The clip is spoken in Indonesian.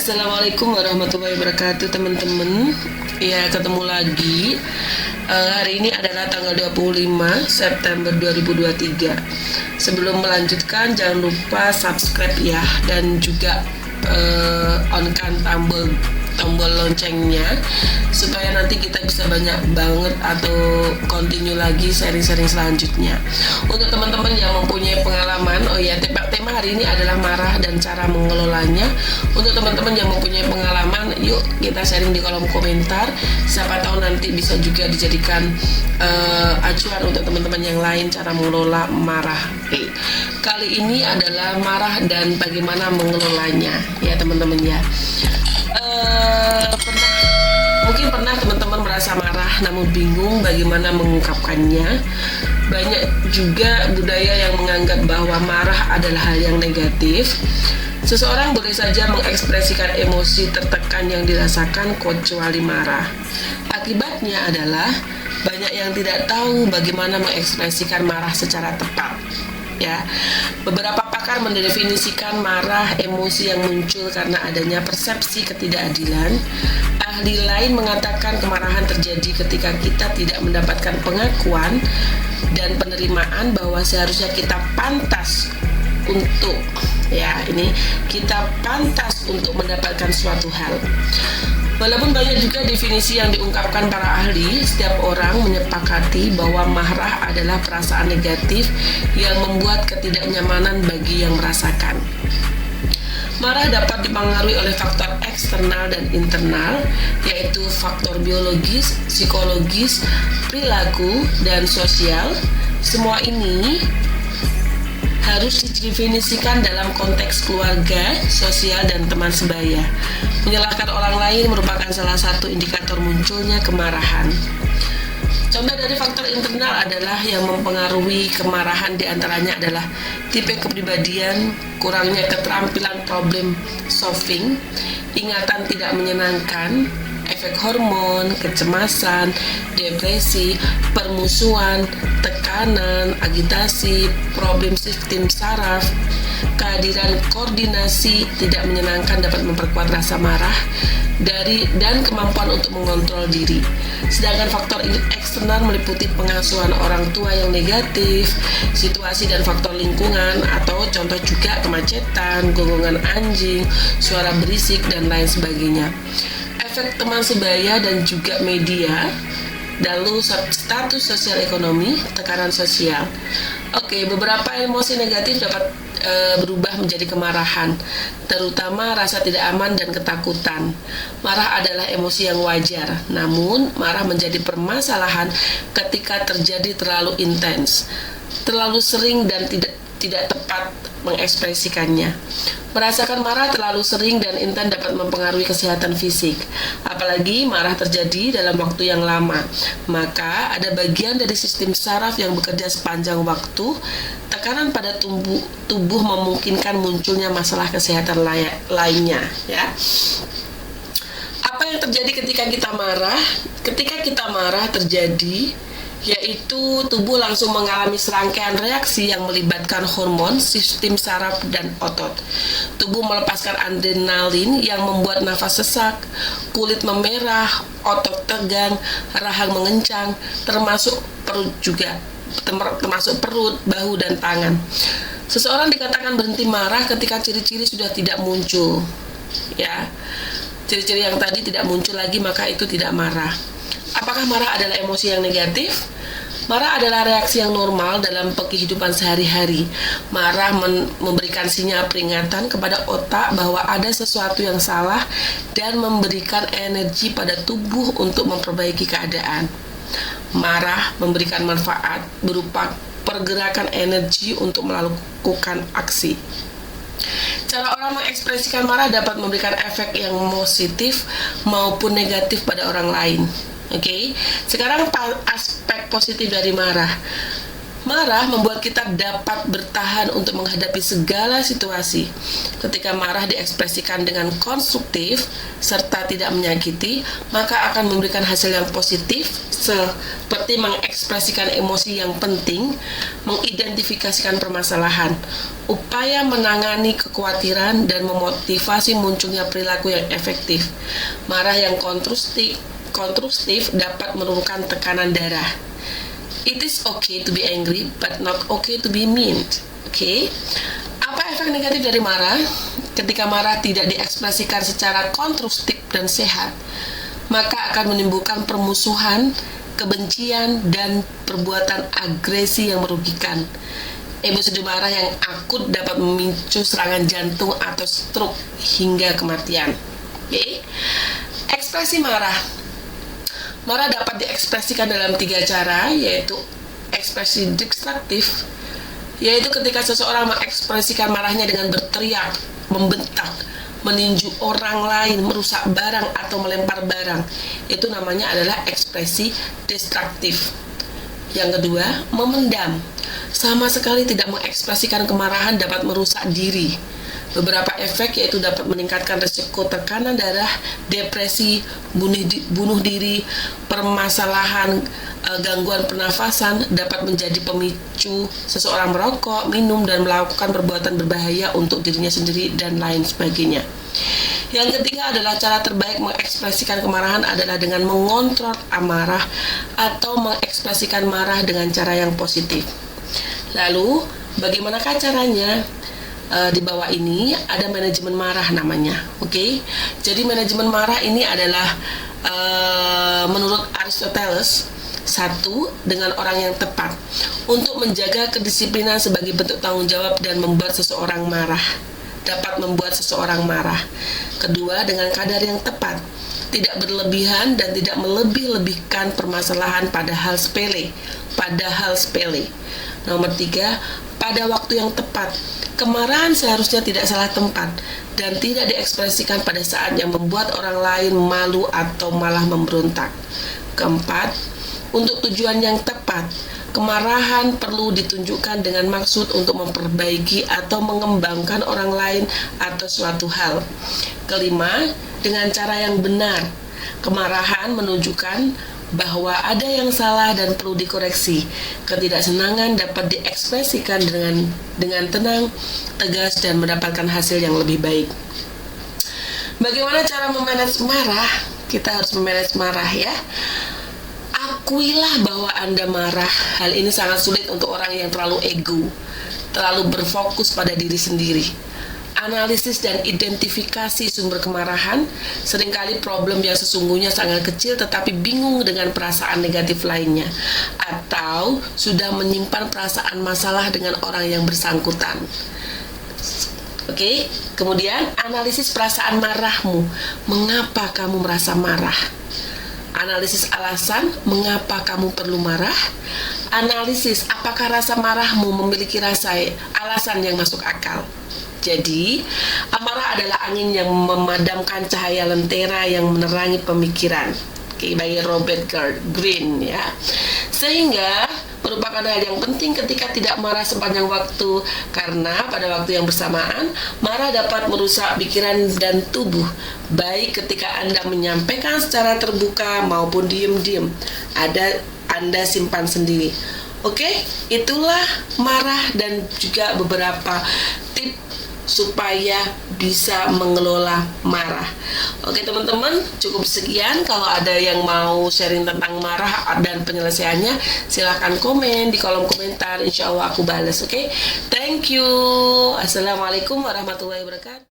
Assalamualaikum warahmatullahi wabarakatuh teman-teman. Ya, ketemu lagi. Hari ini adalah tanggal 25 September 2023. Sebelum melanjutkan, jangan lupa subscribe ya, dan juga on-kan tombol loncengnya supaya nanti kita bisa banyak banget atau continue lagi sharing-sharing selanjutnya. Untuk teman-teman yang mempunyai pengalaman, tema hari ini adalah marah dan cara mengelolanya. Untuk teman-teman yang mempunyai pengalaman, yuk kita sharing di kolom komentar. Siapa tahu nanti bisa juga dijadikan acuan untuk teman-teman yang lain cara mengelola marah. Kali ini adalah marah dan bagaimana mengelolanya ya teman-teman ya. Mungkin pernah teman-teman merasa marah namun bingung bagaimana mengungkapkannya. Banyak juga budaya yang menganggap bahwa marah adalah hal yang negatif. Seseorang boleh saja mengekspresikan emosi tertekan yang dirasakan kecuali marah. Akibatnya adalah banyak yang tidak tahu bagaimana mengekspresikan marah secara tepat. Ya, beberapa pakar mendefinisikan marah emosi yang muncul karena adanya persepsi ketidakadilan. Ahli lain mengatakan kemarahan terjadi ketika kita tidak mendapatkan pengakuan dan penerimaan bahwa seharusnya kita pantas untuk mendapatkan suatu hal. Walaupun banyak juga definisi yang diungkapkan para ahli, setiap orang menyepakati bahwa marah adalah perasaan negatif yang membuat ketidaknyamanan bagi yang merasakan. Marah dapat dipengaruhi oleh faktor eksternal dan internal, yaitu faktor biologis, psikologis, perilaku, dan sosial. Semua ini harus didefinisikan dalam konteks keluarga, sosial, dan teman sebaya. Menyalahkan orang lain merupakan salah satu indikator munculnya kemarahan. Contoh dari faktor internal adalah yang mempengaruhi kemarahan diantaranya adalah tipe kepribadian, kurangnya keterampilan problem solving, ingatan tidak menyenangkan, efek hormon, kecemasan, depresi, permusuhan, tekanan, agitasi, problem sistem saraf. Kehadiran koordinasi tidak menyenangkan dapat memperkuat rasa marah dan kemampuan untuk mengontrol diri. Sedangkan faktor eksternal meliputi pengasuhan orang tua yang negatif, situasi dan faktor lingkungan, atau contoh juga kemacetan, gonggongan anjing, suara berisik, dan lain sebagainya. Efek teman sebaya dan juga media, lalu status sosial ekonomi, tekanan sosial. Beberapa emosi negatif dapat berubah menjadi kemarahan, terutama rasa tidak aman dan ketakutan. Marah adalah emosi yang wajar, namun marah menjadi permasalahan ketika terjadi terlalu intens, terlalu sering dan tidak tepat mengekspresikannya. Merasakan marah terlalu sering dan intens dapat mempengaruhi kesehatan fisik, apalagi marah terjadi dalam waktu yang lama. Maka ada bagian dari sistem saraf yang bekerja sepanjang waktu. Tekanan pada tubuh memungkinkan munculnya masalah kesehatan lainnya ya. Apa yang terjadi ketika kita marah? Ketika kita marah terjadi yaitu tubuh langsung mengalami serangkaian reaksi yang melibatkan hormon, sistem saraf, dan otot. Tubuh melepaskan adrenalin yang membuat nafas sesak, kulit memerah, otot tegang, rahang mengencang, termasuk perut, bahu, dan tangan. Seseorang dikatakan berhenti marah ketika ciri-ciri sudah tidak muncul. Ya, ciri-ciri yang tadi tidak muncul lagi, maka itu tidak marah. Apakah marah adalah emosi yang negatif? Marah adalah reaksi yang normal dalam kehidupan sehari-hari. Marah memberikan sinyal peringatan kepada otak bahwa ada sesuatu yang salah dan memberikan energi pada tubuh untuk memperbaiki keadaan. Marah memberikan manfaat berupa pergerakan energi untuk melakukan aksi. Cara orang mengekspresikan marah dapat memberikan efek yang positif maupun negatif pada orang lain. Sekarang aspek positif dari marah. Marah membuat kita dapat bertahan untuk menghadapi segala situasi. Ketika marah diekspresikan dengan konstruktif serta tidak menyakiti, maka akan memberikan hasil yang positif seperti mengekspresikan emosi yang penting, mengidentifikasikan permasalahan, upaya menangani kekhawatiran, dan memotivasi munculnya perilaku yang efektif. Marah yang konstruktif dapat menurunkan tekanan darah. It is okay to be angry, but not okay to be mean. Okay? Apa efek negatif dari marah? Ketika marah tidak diekspresikan secara konstruktif dan sehat, maka akan menimbulkan permusuhan, kebencian, dan perbuatan agresi yang merugikan. Emosi marah yang akut dapat memicu serangan jantung atau stroke hingga kematian. Okay? Ekspresi marah. Marah dapat diekspresikan dalam 3 cara, yaitu ekspresi destruktif, yaitu ketika seseorang mengekspresikan marahnya dengan berteriak, membentak, meninju orang lain, merusak barang, atau melempar barang. Itu namanya adalah ekspresi destruktif. Yang kedua, memendam. Sama sekali tidak mengekspresikan kemarahan dapat merusak diri. Beberapa efek yaitu dapat meningkatkan risiko tekanan darah, depresi, bunuh diri, permasalahan gangguan pernafasan, dapat menjadi pemicu seseorang merokok, minum, dan melakukan perbuatan berbahaya untuk dirinya sendiri, dan lain sebagainya. Yang ketiga adalah cara terbaik mengekspresikan kemarahan adalah dengan mengontrol amarah atau mengekspresikan marah dengan cara yang positif. Lalu, bagaimanakah caranya? Di bawah ini ada manajemen marah namanya. Oke? Jadi manajemen marah ini adalah menurut Aristoteles, satu, dengan orang yang tepat untuk menjaga kedisiplinan sebagai bentuk tanggung jawab dan membuat seseorang marah, dapat membuat seseorang marah. Kedua, dengan kadar yang tepat, tidak berlebihan dan tidak melebih-lebihkan permasalahan pada hal sepele. Nomor 3, pada waktu yang tepat. Kemarahan seharusnya tidak salah tempat dan tidak diekspresikan pada saat yang membuat orang lain malu atau malah memberontak. Keempat, untuk tujuan yang tepat. Kemarahan perlu ditunjukkan dengan maksud untuk memperbaiki atau mengembangkan orang lain atau suatu hal. Kelima, dengan cara yang benar. Kemarahan menunjukkan bahwa ada yang salah dan perlu dikoreksi. Ketidaksenangan dapat diekspresikan dengan tenang, tegas, dan mendapatkan hasil yang lebih baik. Bagaimana cara memanage marah? Kita harus memanage marah, ya. Akuilah bahwa Anda marah. Hal ini sangat sulit untuk orang yang terlalu ego, terlalu berfokus pada diri sendiri. Analisis dan identifikasi sumber kemarahan. Seringkali problem yang sesungguhnya sangat kecil tetapi bingung dengan perasaan negatif lainnya, atau sudah menyimpan perasaan masalah dengan orang yang bersangkutan. Oke, kemudian analisis perasaan marahmu. Mengapa kamu merasa marah? Analisis alasan mengapa kamu perlu marah. Analisis apakah rasa marahmu memiliki alasan yang masuk akal. Jadi, amarah adalah angin yang memadamkan cahaya lentera yang menerangi pemikiran. Oke, bagi Robert Greene, ya. Sehingga merupakan hal yang penting ketika tidak marah sepanjang waktu, karena pada waktu yang bersamaan marah dapat merusak pikiran dan tubuh, baik ketika Anda menyampaikan secara terbuka maupun diam-diam. Anda simpan sendiri. Oke, itulah marah dan juga beberapa tips supaya bisa mengelola marah. Oke teman-teman, cukup sekian. Kalau ada yang mau sharing tentang marah dan penyelesaiannya, silahkan komen di kolom komentar. Insya Allah aku balas. Oke, thank you. Assalamualaikum warahmatullahi wabarakatuh.